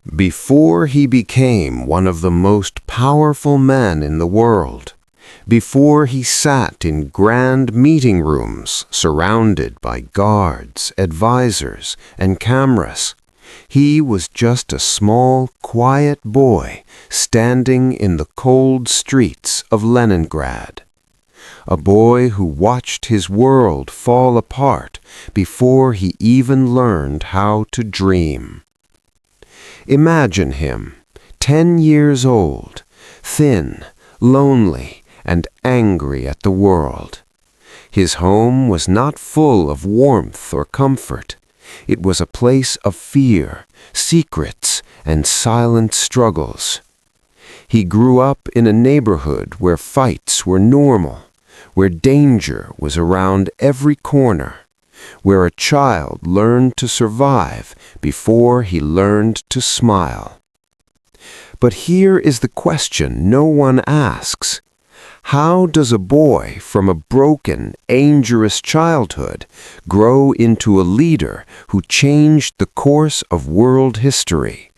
Before he became one of the most powerful men in the world, before he sat in grand meeting rooms surrounded by guards, advisors, and cameras, he was just a small, quiet boy standing in the cold streets of Leningrad. A boy who watched his world fall apart before he even learned how to dream. Imagine him, 10 years old, thin, lonely, and angry at the world. His home was not full of warmth or comfort. It was a place of fear, secrets, and silent struggles. He grew up in a neighborhood where fights were normal, where danger was around every corner, where a child learned to survive before he learned to smile. But here is the question no one asks. How does a boy from a broken, dangerous childhood grow into a leader who changed the course of world history?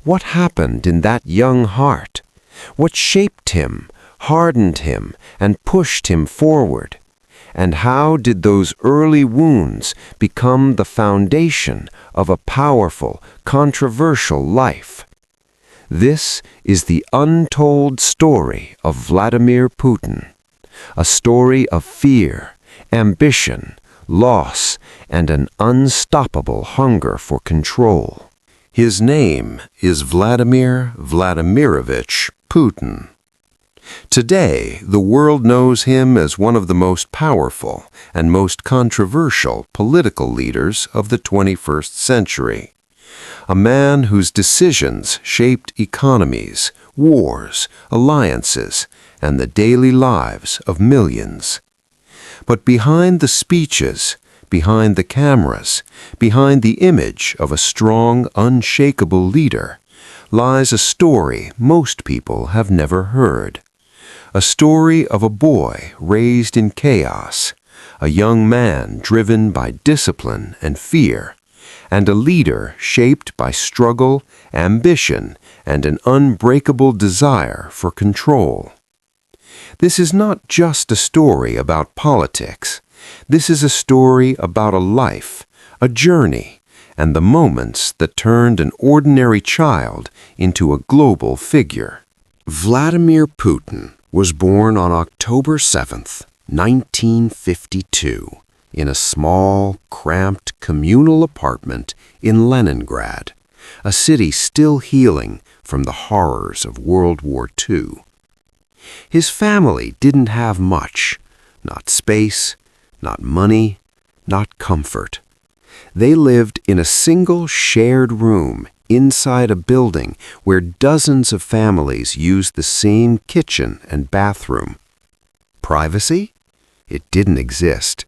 What happened in that young heart? What shaped him, hardened him, and pushed him forward? And how did those early wounds become the foundation of a powerful, controversial life? This is the untold story of Vladimir Putin, a story of fear, ambition, loss, and an unstoppable hunger for control. His name is Vladimir Vladimirovich Putin. Today, the world knows him as one of the most powerful and most controversial political leaders of the 21st century. A man whose decisions shaped economies, wars, alliances, and the daily lives of millions. But behind the speeches, behind the cameras, behind the image of a strong, unshakable leader, lies a story most people have never heard. A story of a boy raised in chaos, a young man driven by discipline and fear, and a leader shaped by struggle, ambition, and an unbreakable desire for control. This is not just a story about politics. This is a story about a life, a journey, and the moments that turned an ordinary child into a global figure. Vladimir Putin was born on October 7th, 1952, in a small, cramped communal apartment in Leningrad, a city still healing from the horrors of World War II. His family didn't have much, not space, not money, not comfort. They lived in a single shared room inside a building where dozens of families used the same kitchen and bathroom. Privacy? It didn't exist.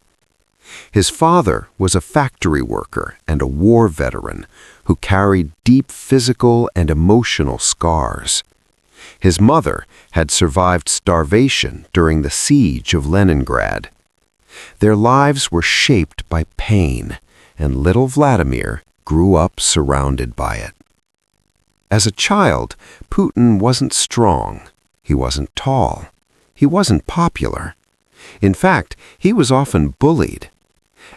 His father was a factory worker and a war veteran who carried deep physical and emotional scars. His mother had survived starvation during the siege of Leningrad. Their lives were shaped by pain, and little Vladimir grew up surrounded by it. As a child, Putin wasn't strong. He wasn't tall. He wasn't popular. In fact, he was often bullied.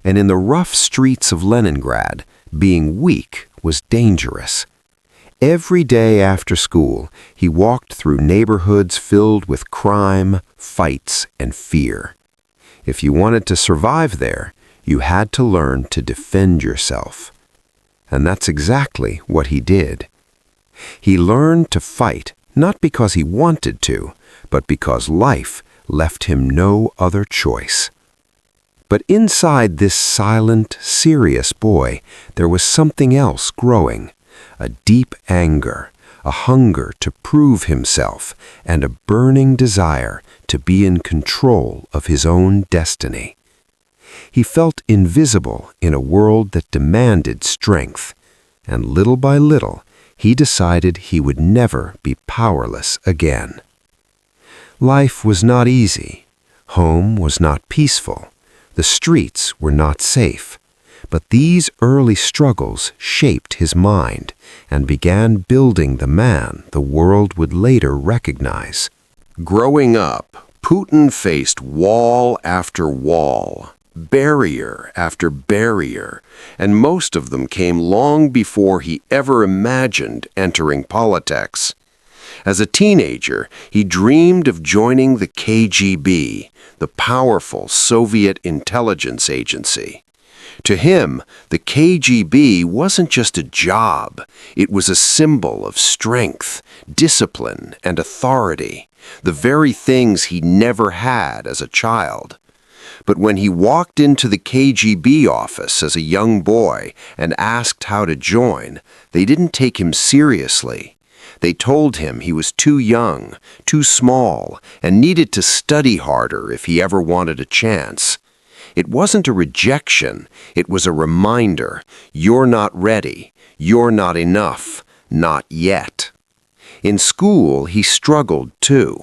And in the rough streets of Leningrad, being weak was dangerous. Every day after school, he walked through neighborhoods filled with crime, fights, and fear. If you wanted to survive there, you had to learn to defend yourself. And that's exactly what he did. He learned to fight not because he wanted to, but because life left him no other choice. But inside this silent, serious boy, there was something else growing, a deep anger, a hunger to prove himself, and a burning desire to be in control of his own destiny. He felt invisible in a world that demanded strength, and little by little, he decided he would never be powerless again. Life was not easy. Home was not peaceful. The streets were not safe. But these early struggles shaped his mind and began building the man the world would later recognize. Growing up, Putin faced wall after wall, barrier after barrier, and most of them came long before he ever imagined entering politics. As a teenager, he dreamed of joining the KGB, the powerful Soviet intelligence agency. To him, the KGB wasn't just a job, it was a symbol of strength, discipline, and authority, the very things he never had as a child. But when he walked into the KGB office as a young boy and asked how to join, they didn't take him seriously. They told him he was too young, too small, and needed to study harder if he ever wanted a chance. It wasn't a rejection, it was a reminder. You're not ready. You're not enough. Not yet. In school, he struggled too.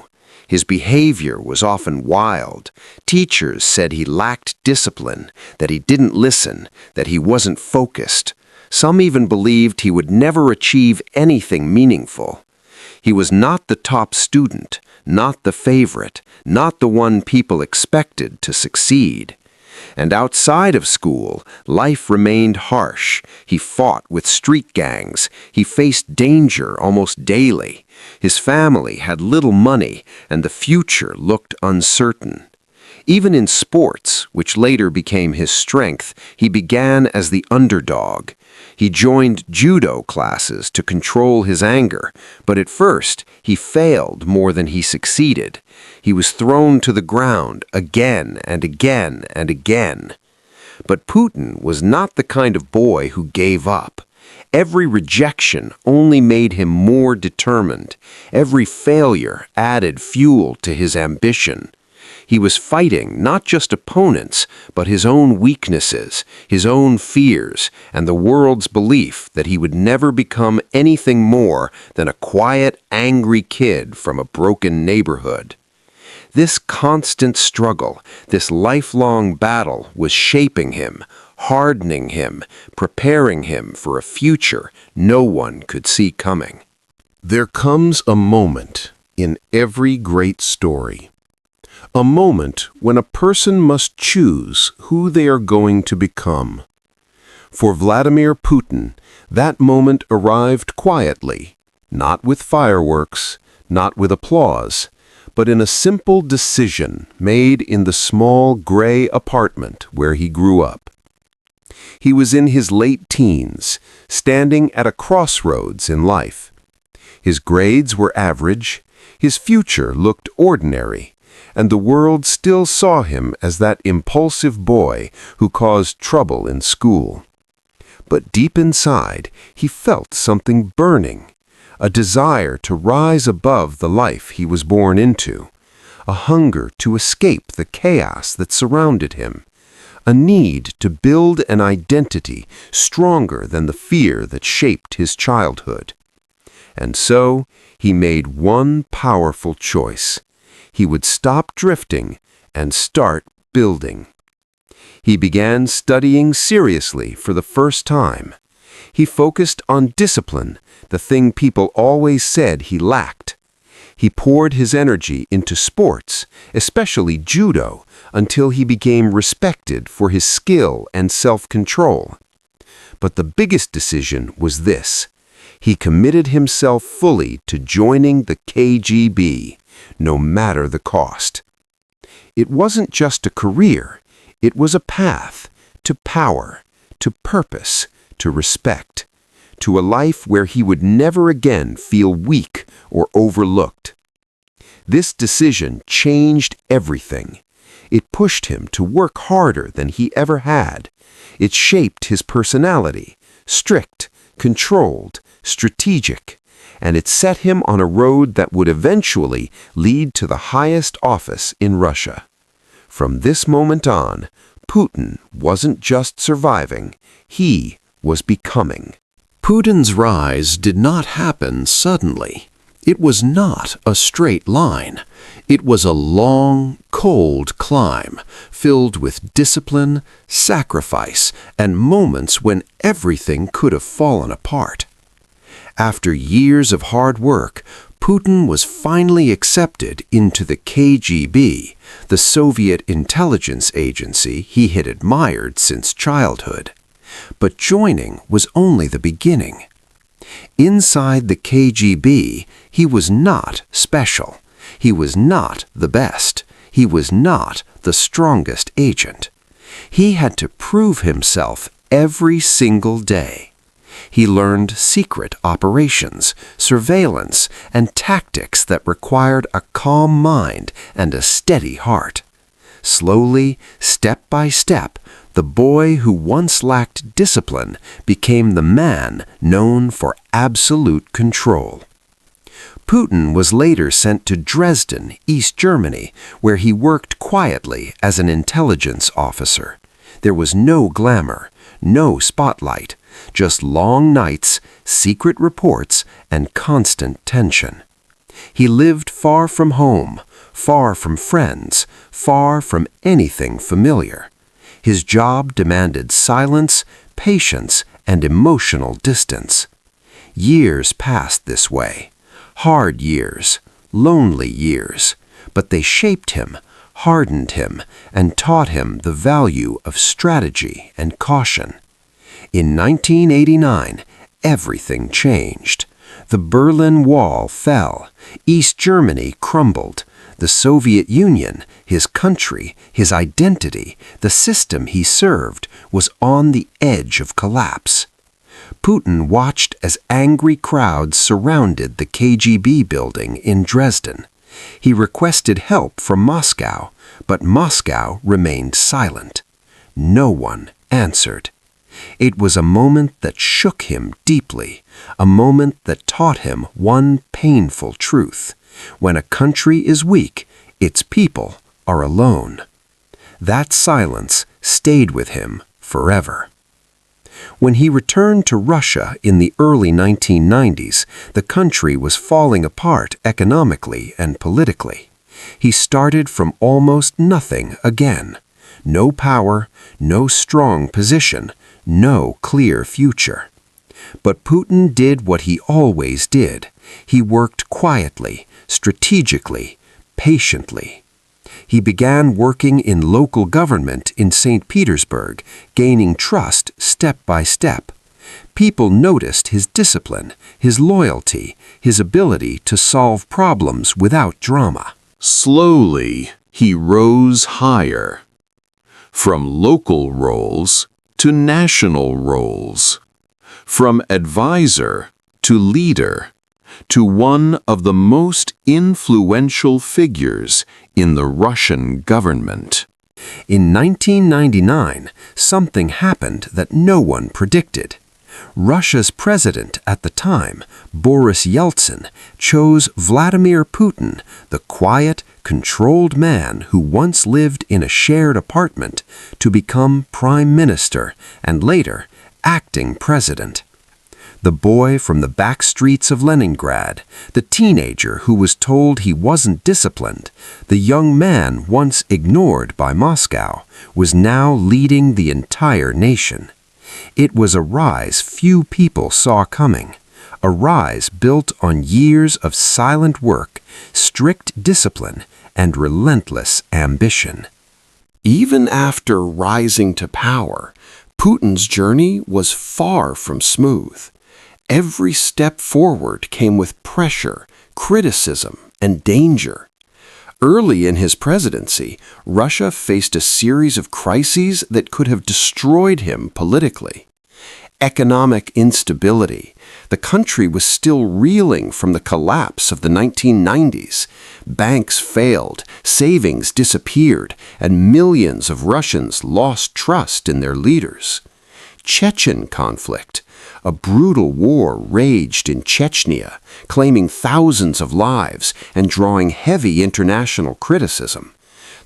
His behavior was often wild. Teachers said he lacked discipline, that he didn't listen, that he wasn't focused. Some even believed he would never achieve anything meaningful. He was not the top student, not the favorite, not the one people expected to succeed. And outside of school, life remained harsh. He fought with street gangs. He faced danger almost daily. His family had little money, and the future looked uncertain. Even in sports, which later became his strength, he began as the underdog. He joined judo classes to control his anger, but at first he failed more than he succeeded. He was thrown to the ground again and again and again. But Putin was not the kind of boy who gave up. Every rejection only made him more determined. Every failure added fuel to his ambition. He was fighting not just opponents, but his own weaknesses, his own fears, and the world's belief that he would never become anything more than a quiet, angry kid from a broken neighborhood. This constant struggle, this lifelong battle was shaping him, hardening him, preparing him for a future no one could see coming. There comes a moment in every great story. A moment when a person must choose who they are going to become. For Vladimir Putin, that moment arrived quietly, not with fireworks, not with applause, but in a simple decision made in the small gray apartment where he grew up. He was in his late teens, standing at a crossroads in life. His grades were average, his future looked ordinary, and the world still saw him as that impulsive boy who caused trouble in school. But deep inside, he felt something burning, a desire to rise above the life he was born into, a hunger to escape the chaos that surrounded him, a need to build an identity stronger than the fear that shaped his childhood. And so, he made one powerful choice. He would stop drifting and start building. He began studying seriously for the first time. He focused on discipline, the thing people always said he lacked. He poured his energy into sports, especially judo, until he became respected for his skill and self-control. But the biggest decision was this. He committed himself fully to joining the KGB, no matter the cost. It wasn't just a career, it was a path to power, to purpose, to respect, to a life where he would never again feel weak or overlooked. This decision changed everything. It pushed him to work harder than he ever had. It shaped his personality, strict, controlled, strategic, and it set him on a road that would eventually lead to the highest office in Russia. From this moment on, Putin wasn't just surviving, he was becoming. Putin's rise did not happen suddenly. It was not a straight line. It was a long, cold climb, filled with discipline, sacrifice, and moments when everything could have fallen apart. After years of hard work, Putin was finally accepted into the KGB, the Soviet intelligence agency he had admired since childhood. But joining was only the beginning. Inside the KGB, he was not special. He was not the best. He was not the strongest agent. He had to prove himself every single day. He learned secret operations, surveillance, and tactics that required a calm mind and a steady heart. Slowly, step by step, the boy who once lacked discipline became the man known for absolute control. Putin was later sent to Dresden, East Germany, where he worked quietly as an intelligence officer. There was no glamour, no spotlight, just long nights, secret reports, and constant tension. He lived far from home, far from friends, far from anything familiar. His job demanded silence, patience, and emotional distance. Years passed this way. Hard years, lonely years, but they shaped him, hardened him, and taught him the value of strategy and caution. In 1989, everything changed. The Berlin Wall fell. East Germany crumbled. The Soviet Union, his country, his identity, the system he served, was on the edge of collapse. Putin watched as angry crowds surrounded the KGB building in Dresden. He requested help from Moscow, but Moscow remained silent. No one answered. It was a moment that shook him deeply, a moment that taught him one painful truth. When a country is weak, its people are alone. That silence stayed with him forever. When he returned to Russia in the early 1990s, the country was falling apart economically and politically. He started from almost nothing again. No power, no strong position, no clear future. But Putin did what he always did. He worked quietly, strategically, patiently. He began working in local government in St. Petersburg, gaining trust step by step. People noticed his discipline, his loyalty, his ability to solve problems without drama. Slowly, he rose higher, from local roles to national roles, from advisor to leader, to one of the most influential figures in the Russian government. In 1999, something happened that no one predicted. Russia's president at the time, Boris Yeltsin, chose Vladimir Putin, the quiet, controlled man who once lived in a shared apartment, to become prime minister and later acting president. The boy from the back streets of Leningrad, the teenager who was told he wasn't disciplined, the young man once ignored by Moscow, was now leading the entire nation. It was a rise few people saw coming, a rise built on years of silent work, strict discipline, and relentless ambition. Even after rising to power, Putin's journey was far from smooth. Every step forward came with pressure, criticism, and danger. Early in his presidency, Russia faced a series of crises that could have destroyed him politically. Economic instability. The country was still reeling from the collapse of the 1990s. Banks failed, savings disappeared, and millions of Russians lost trust in their leaders. Chechen conflict. A brutal war raged in Chechnya, claiming thousands of lives and drawing heavy international criticism.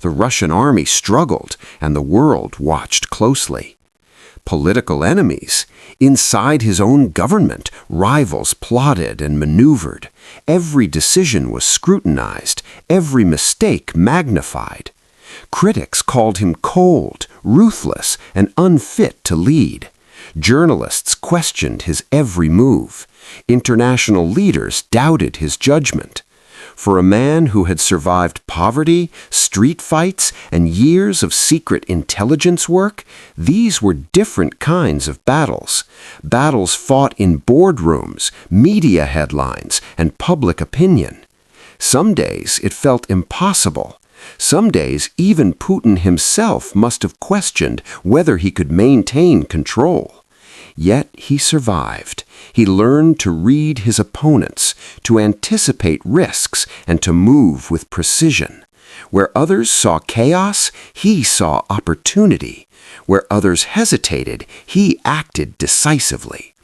The Russian army struggled, and the world watched closely. political enemies. Inside his own government, rivals plotted and maneuvered. Every decision was scrutinized, every mistake magnified. Critics called him cold, ruthless, and unfit to lead. Journalists questioned his every move. International leaders doubted his judgment. For a man who had survived poverty, street fights, and years of secret intelligence work, these were different kinds of battles. Battles fought in boardrooms, media headlines, and public opinion. Some days it felt impossible. Some days even Putin himself must have questioned whether he could maintain control. Yet he survived. He learned to read his opponents, to anticipate risks, and to move with precision. Where others saw chaos, he saw opportunity. Where others hesitated, he acted decisively.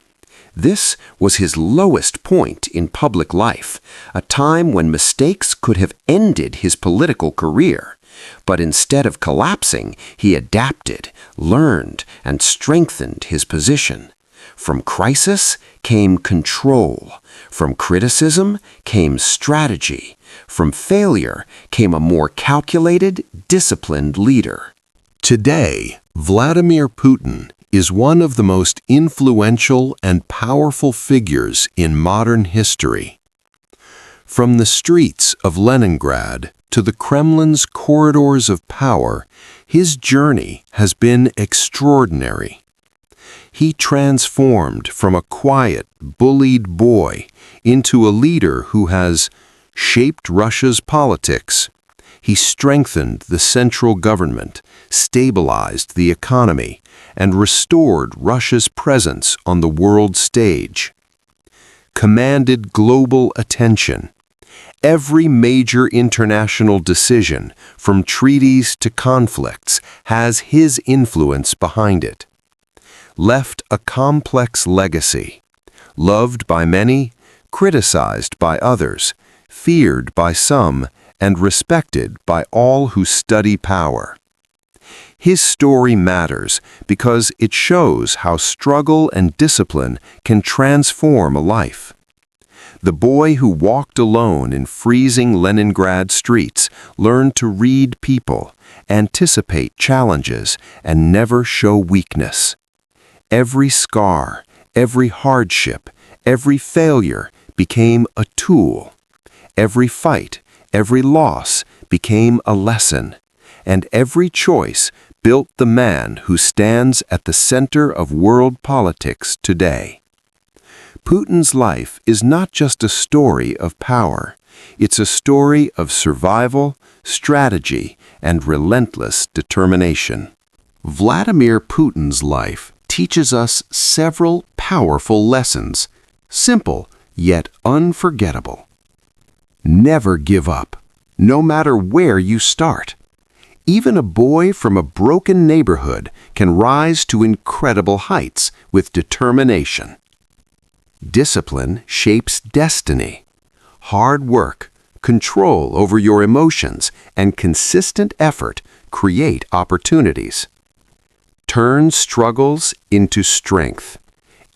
This was his lowest point in public life, a time when mistakes could have ended his political career. But instead of collapsing, he adapted, learned, and strengthened his position. From crisis came control. From criticism came strategy. From failure came a more calculated, disciplined leader. Today, Vladimir Putin is one of the most influential and powerful figures in modern history. From the streets of Leningrad to the Kremlin's corridors of power, his journey has been extraordinary. He transformed from a quiet, bullied boy into a leader who has shaped Russia's politics. He strengthened the central government, stabilized the economy, and restored Russia's presence on the world stage. Commanded global attention. Every major international decision, from treaties to conflicts, has his influence behind it. Left a complex legacy. Loved by many, criticized by others, feared by some, and respected by all who study power. His story matters because it shows how struggle and discipline can transform a life. The boy who walked alone in freezing Leningrad streets learned to read people, anticipate challenges, and never show weakness. Every scar, every hardship, every failure became a tool. Every fight, every loss became a lesson, and every choice built the man who stands at the center of world politics today. Putin's life is not just a story of power. It's a story of survival, strategy, and relentless determination. Vladimir Putin's life teaches us several powerful lessons, simple yet unforgettable. Never give up, no matter where you start. Even a boy from a broken neighborhood can rise to incredible heights with determination. Discipline shapes destiny. Hard work, control over your emotions, and consistent effort create opportunities. Turn struggles into strength.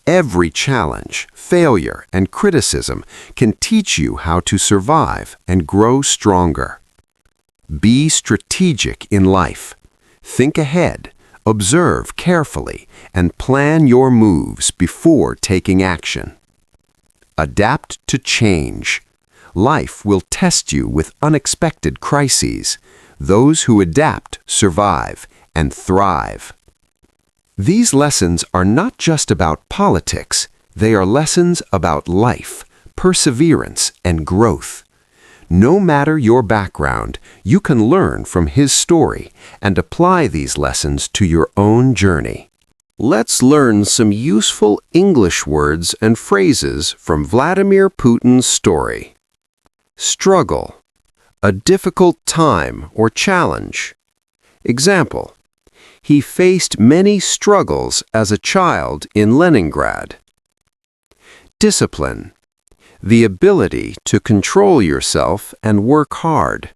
Every challenge, failure, and criticism can teach you how to survive and grow stronger. Be strategic in life. Think ahead, observe carefully, and plan your moves before taking action. Adapt to change. Life will test you with unexpected crises. Those who adapt survive and thrive. These lessons are not just about politics, they are lessons about life, perseverance, and growth. No matter your background, you can learn from his story and apply these lessons to your own journey. Let's learn some useful English words and phrases from Vladimir Putin's story. Struggle, a difficult time or challenge. Example: he faced many struggles as a child in Leningrad. Discipline, the ability to control yourself and work hard.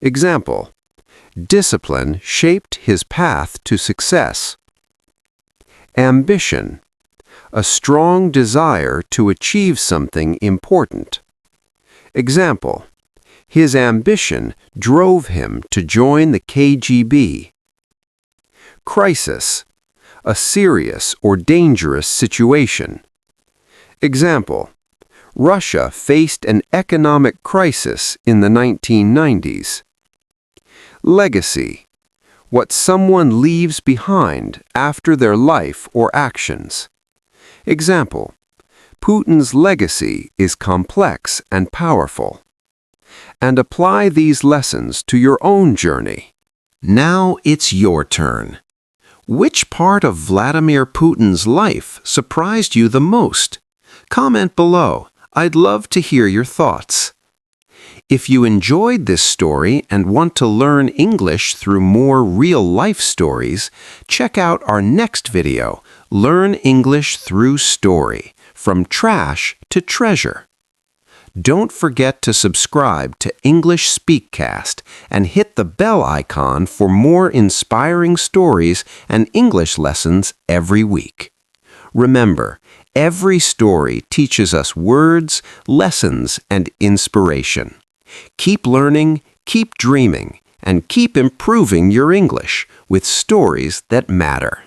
Example: discipline shaped his path to success. Ambition. A strong desire to achieve something important. Example. His ambition drove him to join the KGB. Crisis. A serious or dangerous situation. Example. Russia faced an economic crisis in the 1990s. Legacy. What someone leaves behind after their life or actions. Example. Putin's legacy is complex and powerful. And apply these lessons to your own journey. Now it's your turn. Which part of Vladimir Putin's life surprised you the most? Comment below. I'd love to hear your thoughts. If you enjoyed this story and want to learn English through more real-life stories, check out our next video, Learn English Through Story, From Trash to Treasure. Don't forget to subscribe to English Speakcast and hit the bell icon for more inspiring stories and English lessons every week. Remember, every story teaches us words, lessons, and inspiration. Keep learning, keep dreaming, and keep improving your English with stories that matter.